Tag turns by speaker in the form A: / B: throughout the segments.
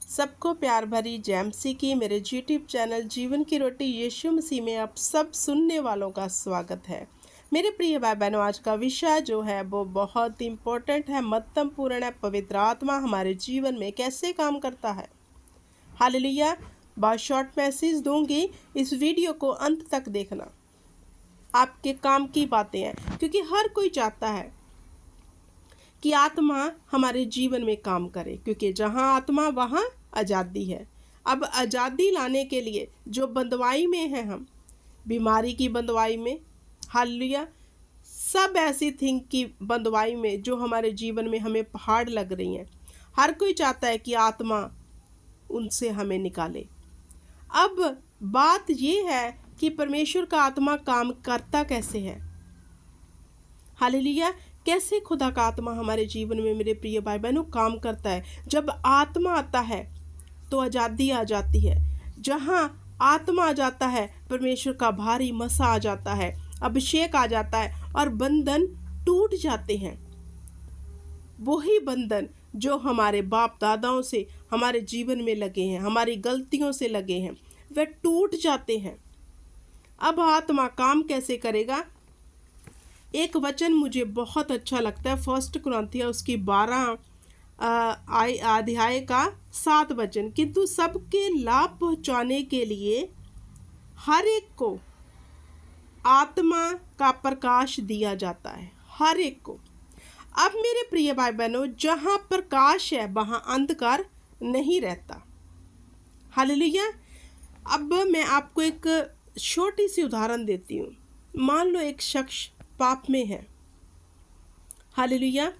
A: सबको प्यार भरी जैमसी की मेरे यूट्यूब चैनल जीवन की रोटी यीशु मसीह में आप सब सुनने वालों का स्वागत है। मेरे प्रिय भाई बहनों, आज का विषय जो है वो बहुत इम्पोर्टेंट है, महत्वपूर्ण है। पवित्र आत्मा हमारे जीवन में कैसे काम करता है। हालेलुया। बहुत शॉर्ट मैसेज दूंगी, इस वीडियो को अंत तक देखना। आपके काम की बातें हैं, क्योंकि हर कोई चाहता है कि आत्मा हमारे जीवन में काम करे, क्योंकि जहाँ आत्मा वहाँ आज़ादी है। अब आज़ादी लाने के लिए जो बंदवाई में है, हम बीमारी की बंदवाई में, हालेलुया, सब ऐसी थिंग की बंदवाई में जो हमारे जीवन में हमें पहाड़ लग रही हैं, हर कोई चाहता है कि आत्मा उनसे हमें निकाले। अब बात ये है कि परमेश्वर का आत्मा काम करता कैसे है। हालेलुया। कैसे खुदा का आत्मा हमारे जीवन में मेरे प्रिय भाई बहनों काम करता है। जब आत्मा आता है तो आज़ादी आ जाती है। जहाँ आत्मा आ जाता है, परमेश्वर का भारी मसा आ जाता है, अभिषेक आ जाता है और बंधन टूट जाते हैं। वही बंधन जो हमारे बाप दादाओं से हमारे जीवन में लगे हैं, हमारी गलतियों से लगे हैं, वे टूट जाते हैं। अब आत्मा काम कैसे करेगा। एक वचन मुझे बहुत अच्छा लगता है, 1 कुरिन्थियों उसकी 12 अध्याय का 7 वचन। किंतु सबके लाभ पहुंचाने के लिए हर एक को आत्मा का प्रकाश दिया जाता है, हर एक को। अब मेरे प्रिय भाई बहनों, जहाँ प्रकाश है वहाँ अंधकार नहीं रहता। हालेलुया। अब मैं आपको एक छोटी सी उदाहरण देती हूँ। मान लो एक शख्स पाप में है, हालेलुया,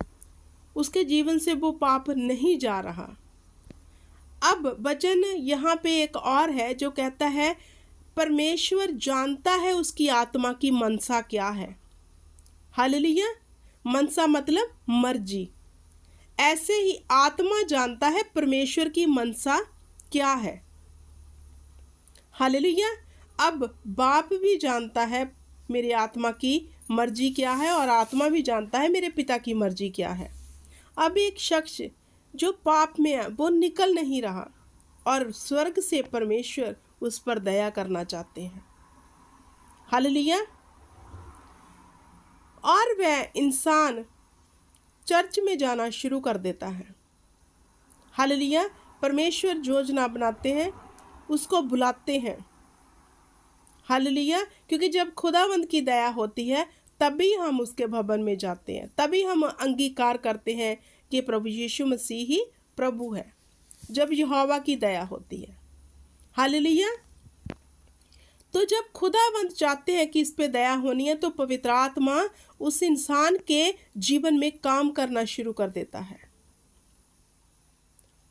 A: उसके जीवन से वो पाप नहीं जा रहा। अब वचन यहाँ पे एक और है जो कहता है परमेश्वर जानता है उसकी आत्मा की मनसा क्या है। हालेलुया। मनसा मतलब मर्जी। ऐसे ही आत्मा जानता है परमेश्वर की मनसा क्या है। हालेलुया। अब बाप भी जानता है मेरी आत्मा की मर्जी क्या है और आत्मा भी जानता है मेरे पिता की मर्जी क्या है। अब एक शख्स जो पाप में है वो निकल नहीं रहा और स्वर्ग से परमेश्वर उस पर दया करना चाहते हैं। हालेलुया। और वह इंसान चर्च में जाना शुरू कर देता है। हालेलुया। परमेश्वर योजना बनाते हैं, उसको बुलाते हैं। हालेलुया। क्योंकि जब खुदावंद की दया होती है तभी हम उसके भवन में जाते हैं, तभी हम अंगीकार करते हैं कि प्रभु यीशु मसीह ही प्रभु है, जब यहोवा की दया होती है। हालेलुया। तो जब खुदावंद चाहते हैं कि इस पे दया होनी है तो पवित्र आत्मा उस इंसान के जीवन में काम करना शुरू कर देता है।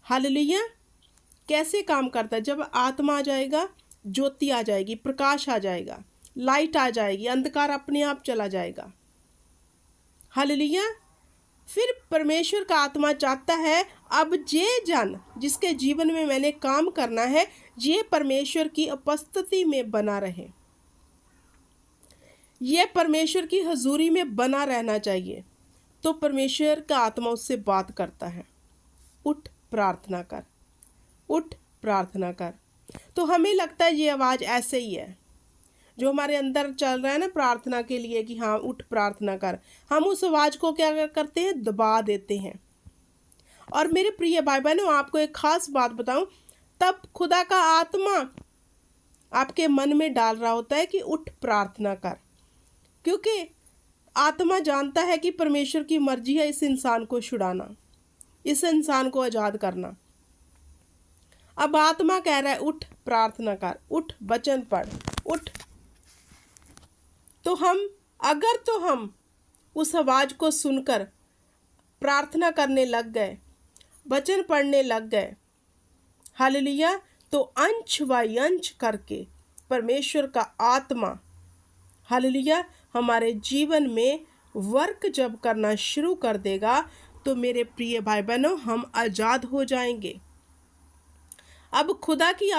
A: हालेलुया। कैसे काम करता है। जब आत्मा आ जाएगा, ज्योति आ जाएगी, प्रकाश आ जाएगा, लाइट आ जाएगी, अंधकार अपने आप चला जाएगा। हालेलुया। फिर परमेश्वर का आत्मा चाहता है अब ये जन जिसके जीवन में मैंने काम करना है, ये परमेश्वर की उपस्थिति में बना रहे, ये परमेश्वर की हजूरी में बना रहना चाहिए। तो परमेश्वर का आत्मा उससे बात करता है, उठ प्रार्थना कर, उठ प्रार्थना कर। तो हमें लगता है ये आवाज़ ऐसे ही है जो हमारे अंदर चल रहा है ना प्रार्थना के लिए कि हाँ उठ प्रार्थना कर। हम उस आवाज़ को क्या करते हैं, दबा देते हैं। और मेरे प्रिय भाई बहनों, आपको एक खास बात बताऊं, तब खुदा का आत्मा आपके मन में डाल रहा होता है कि उठ प्रार्थना कर, क्योंकि आत्मा जानता है कि परमेश्वर की मर्जी है इस इंसान को छुड़ाना, इस इंसान को आज़ाद करना। अब आत्मा कह रहा है उठ प्रार्थना कर, उठ वचन पढ़, उठ। तो हम उस आवाज़ को सुनकर प्रार्थना करने लग गए, वचन पढ़ने लग गए, हालेलुया, तो अंश बाई अंश करके परमेश्वर का आत्मा, हालेलुया, हमारे जीवन में वर्क जब करना शुरू कर देगा तो मेरे प्रिय भाई बहनों हम आज़ाद हो जाएंगे। अब खुदा की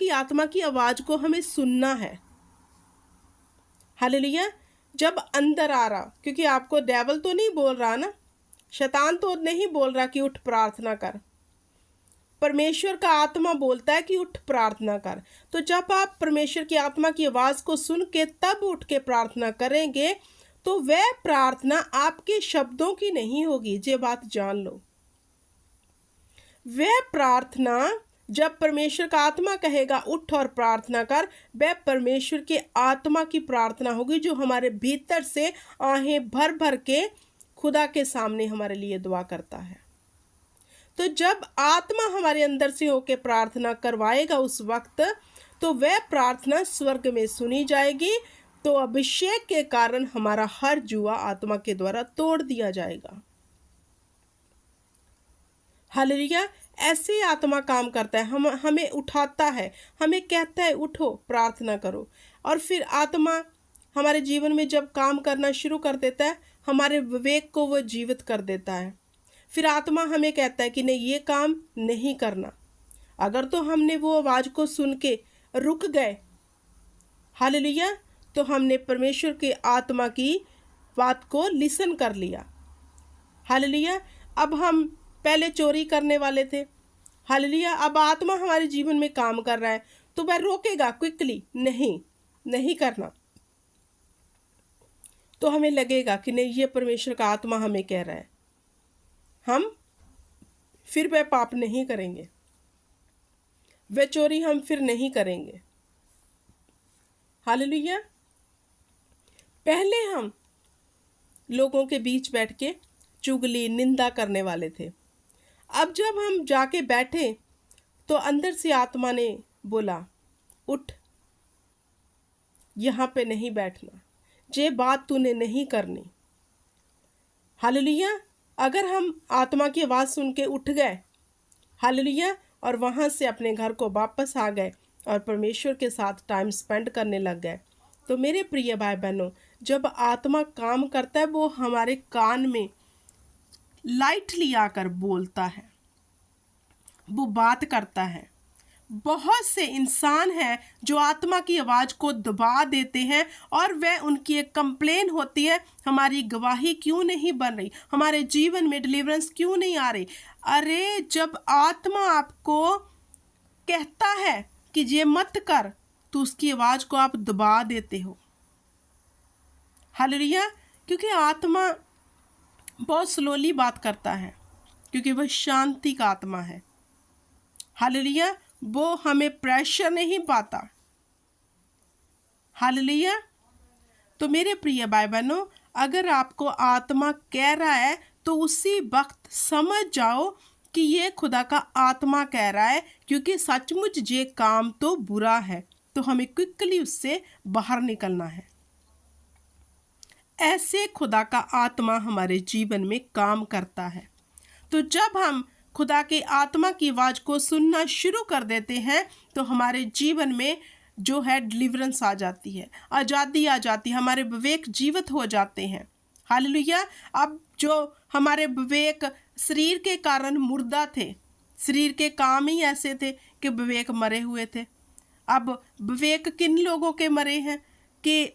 A: आत्मा की आवाज़ को हमें सुनना है। हालेलुया। जब अंदर आ रहा, क्योंकि आपको डेविल तो नहीं बोल रहा ना, शैतान तो नहीं बोल रहा कि उठ प्रार्थना कर, परमेश्वर का आत्मा बोलता है कि उठ प्रार्थना कर। तो जब आप परमेश्वर की आत्मा की आवाज़ को सुन के तब उठ के प्रार्थना करेंगे तो वह प्रार्थना आपके शब्दों की नहीं होगी। ये बात जान लो। वह प्रार्थना जब परमेश्वर का आत्मा कहेगा उठ और प्रार्थना कर, वह परमेश्वर के आत्मा की प्रार्थना होगी जो हमारे भीतर से आहें भर भर के खुदा के सामने हमारे लिए दुआ करता है। तो जब आत्मा हमारे अंदर से होके प्रार्थना करवाएगा उस वक्त तो वह प्रार्थना स्वर्ग में सुनी जाएगी। तो अभिषेक के कारण हमारा हर जुआ आत्मा के द्वारा तोड़ दिया जाएगा। हालेलुया। ऐसे आत्मा काम करता है, हमें उठाता है, हमें कहता है उठो प्रार्थना करो, और फिर आत्मा हमारे जीवन में जब काम करना शुरू कर देता है हमारे विवेक को वो जीवित कर देता है। फिर आत्मा हमें कहता है कि नहीं ये काम नहीं करना। अगर तो हमने वो आवाज़ को सुन के रुक गए, हालेलुया, तो हमने परमेश्वर के आत्मा की बात को लिसन कर लिया। हालेलुया। अब हम पहले चोरी करने वाले थे, हालेलुया, अब आत्मा हमारे जीवन में काम कर रहा है तो वह रोकेगा क्विकली, नहीं करना। तो हमें लगेगा कि नहीं ये परमेश्वर का आत्मा हमें कह रहा है, हम फिर वह पाप नहीं करेंगे, वह चोरी हम फिर नहीं करेंगे। हालेलुया। पहले हम लोगों के बीच बैठ के चुगली निंदा करने वाले थे। अब जब हम जाके बैठे तो अंदर से आत्मा ने बोला उठ, यहाँ पे नहीं बैठना, ये बात तूने नहीं करनी। हालेलुया। अगर हम आत्मा की आवाज़ सुन के उठ गए, हालेलुया, और वहाँ से अपने घर को वापस आ गए और परमेश्वर के साथ टाइम स्पेंड करने लग गए, तो मेरे प्रिय भाई बहनों, जब आत्मा काम करता है वो हमारे कान में लाइटली आकर बोलता है, वो बात करता है। बहुत से इंसान हैं जो आत्मा की आवाज़ को दबा देते हैं और वह उनकी एक कंप्लेन होती है, हमारी गवाही क्यों नहीं बन रही, हमारे जीवन में डिलीवरेंस क्यों नहीं आ रही। अरे जब आत्मा आपको कहता है कि ये मत कर तो उसकी आवाज़ को आप दबा देते हो। हालेलुया। क्योंकि आत्मा बहुत स्लोली बात करता है, क्योंकि वह शांति का आत्मा है। हालेलुया। वो हमें प्रेशर नहीं पाता। हालेलुया। तो मेरे प्रिय भाई बहनों, अगर आपको आत्मा कह रहा है तो उसी वक्त समझ जाओ कि ये खुदा का आत्मा कह रहा है, क्योंकि सचमुच ये काम तो बुरा है, तो हमें क्विकली उससे बाहर निकलना है। ऐसे खुदा का आत्मा हमारे जीवन में काम करता है। तो जब हम खुदा के आत्मा की आवाज़ को सुनना शुरू कर देते हैं तो हमारे जीवन में जो है डिलीवरेंस आ जाती है, आज़ादी आ जाती है, हमारे विवेक जीवित हो जाते हैं। हालेलुया। अब जो हमारे विवेक शरीर के कारण मुर्दा थे, शरीर के काम ही ऐसे थे कि विवेक मरे हुए थे। अब विवेक किन लोगों के मरे हैं कि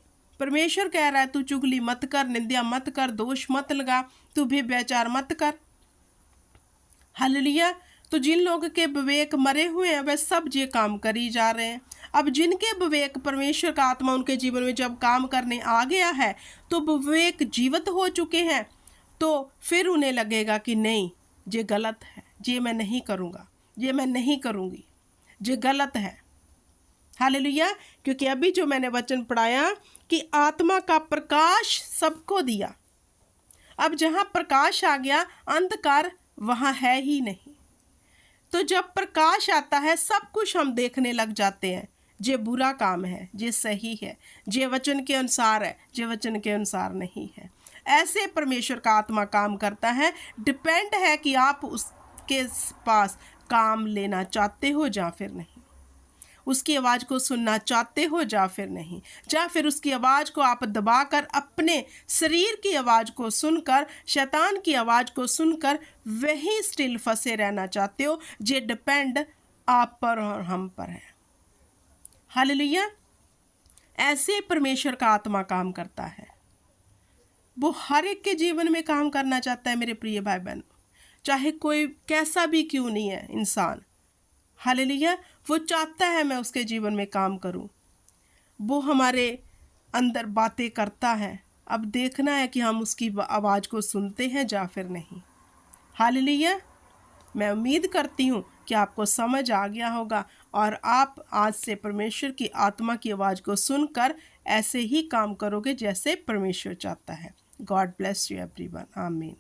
A: परमेश्वर कह रहा है तू चुगली मत कर, निंदा मत कर, दोष मत लगा, तू भी व्यभिचार मत कर। हालेलुया। तो जिन लोगों के विवेक मरे हुए हैं वह सब ये काम करी जा रहे हैं। अब जिनके विवेक परमेश्वर का आत्मा उनके जीवन में जब काम करने आ गया है तो विवेक जीवित हो चुके हैं, तो फिर उन्हें लगेगा कि नहीं ये गलत है, ये मैं नहीं करूँगा, ये मैं नहीं करूँगी, ये गलत है। हालेलुया। क्योंकि अभी जो मैंने वचन पढ़ाया कि आत्मा का प्रकाश सबको दिया, अब जहाँ प्रकाश आ गया अंधकार वहाँ है ही नहीं। तो जब प्रकाश आता है सब कुछ हम देखने लग जाते हैं, जे बुरा काम है, जे सही है, जे वचन के अनुसार है, जे वचन के अनुसार नहीं है। ऐसे परमेश्वर का आत्मा काम करता है। डिपेंड है कि आप उसके पास काम लेना चाहते हो या फिर नहीं, उसकी आवाज़ को सुनना चाहते हो या फिर नहीं, या फिर उसकी आवाज़ को आप दबाकर अपने शरीर की आवाज़ को सुनकर, शैतान की आवाज़ को सुनकर वही स्टिल फंसे रहना चाहते हो। ये डिपेंड आप पर और हम पर है। हालेलुया। ऐसे परमेश्वर का आत्मा काम करता है, वो हर एक के जीवन में काम करना चाहता है। मेरे प्रिय भाई बहन, चाहे कोई कैसा भी क्यों नहीं है इंसान, हालेलुया। वो चाहता है मैं उसके जीवन में काम करूं। वो हमारे अंदर बातें करता है। अब देखना है कि हम उसकी आवाज़ को सुनते हैं या फिर नहीं। हालेलुया। मैं उम्मीद करती हूँ कि आपको समझ आ गया होगा और आप आज से परमेश्वर की आत्मा की आवाज़ को सुनकर ऐसे ही काम करोगे जैसे परमेश्वर चाहता है। God bless you everyone. आमीन।